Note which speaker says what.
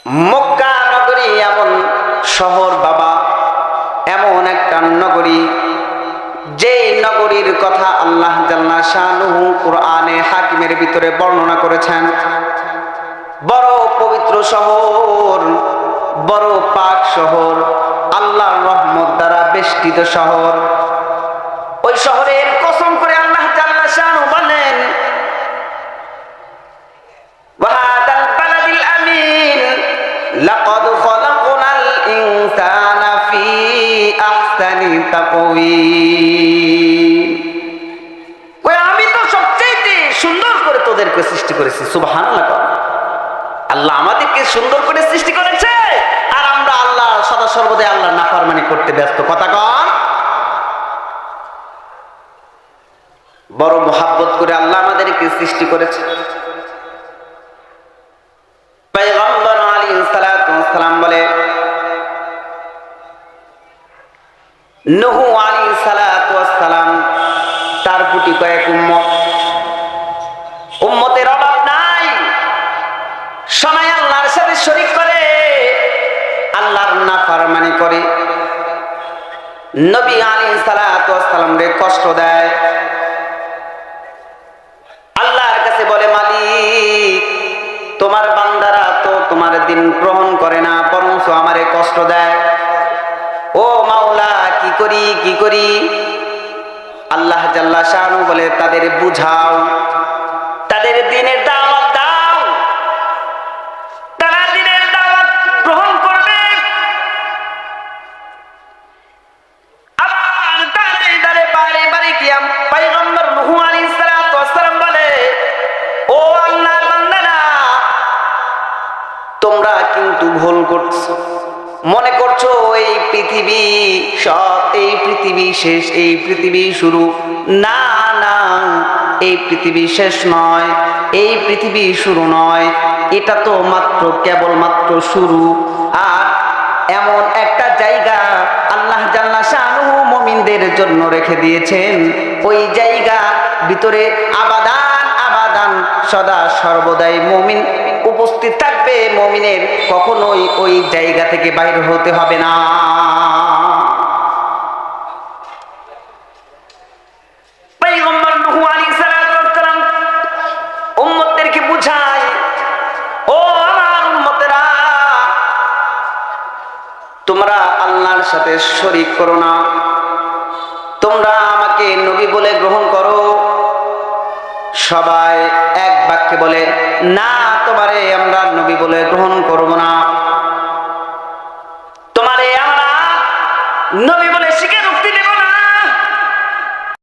Speaker 1: মক্কা নগরী এমন শহর বাবা, এমন একটা নগরী, যেই নগরীর কথা আল্লাহ জাল্লা শানুহু কুরআনে হাকিমের ভিতরে বর্ণনা করেছেন। বড় পবিত্র শহর, বড় পাক শহর, আল্লাহর রহমত দ্বারা বেষ্টিত শহর। ওই শহরের কসম করে আল্লাহ জাল্লা শানুহু বলেন, ওয়াহাদাল বালাদিল আমিন লাকাদ খলাকনাল ইনসানা ফি আহসানি তাকওয়িম। কই আমি তো সবচেয়ে সুন্দর করে তোদেরকে সৃষ্টি করেছি। সুবহানাল্লাহ। আল্লাহ আমাদেরকে সুন্দর করে সৃষ্টি করেছে, আর আমরা আল্লাহ সদা সর্বদাই আল্লাহর নাফরমানি করতে ব্যস্ত। কথা কন। বড় মোহাব্বত করে আল্লাহ আমাদেরকে সৃষ্টি করেছে। পয়গম্বর আলাইহিস সালাতু ওয়াস সালাম বলে, নূহ আলাইহিস সালাতু ওয়াস সালাম তার গুটি কয়েক উম্মত, উম্মতের অভাব নাই, সবাই আল্লাহর সাথে শরীক করে, আল্লাহর নাফরমানি করে, নবী আলাইহিস সালাতু ওয়াস সালামকে কষ্ট দেয়। আল্লাহর কাছে বলে, মালিক তোমার বান্দারা তো তোমার দিন গ্রহণ করে না, বরঞ্চ আমারে কষ্ট দেয়। ও মাওলা, কি করি কি করি? আল্লাহ জাল্লা শানু বলে, তাদের বুঝাও, তাদের দিনের দাওয়াত দাও, তারা দিনের দাওয়াত গ্রহণ করবে। আবার তারে তারে বারে বারে কিয়াম পয়গম্বর নূহ আলাইহিস সালাতু ওয়াস সালাম বলে, ও আল্লাহর বান্দারা, তোমরা কিন্তু ভুল করছো, মনে করছো এই পৃথিবী সব, এই পৃথিবী শেষ, এই পৃথিবী শুরু। না না, এই পৃথিবী শেষ নয়, এই পৃথিবী শুরু নয়, এটা তো মাত্র কেবলমাত্র শুরু। আর এমন একটা জায়গা আল্লাহ জাল্লা শানুহু মুমিনদের জন্য রেখে দিয়েছেন, ওই জায়গা ভিতরে আবাদান আবাদান সদা সর্বদাই মুমিন উপস্থিত থাকবে। মুমিনের কখনোই ওই জায়গা থেকে বাইরে হতে হবে না। পয়গম্বর নূহ আলাইহিস সালাতু ওয়াস সালাম উম্মতদেরকে বুঝায়, ও আমার উম্মতেরা, তোমরা আল্লাহর সাথে শরীক করো না, তোমরা আমাকে নবী বলে গ্রহণ করো। সবাই এক বাক্যে বলে, না, তোমারে আমরা নবী বলে গ্রহণ করব না, তোমারে আমরা নবী বলে স্বীকারোক্তি দেব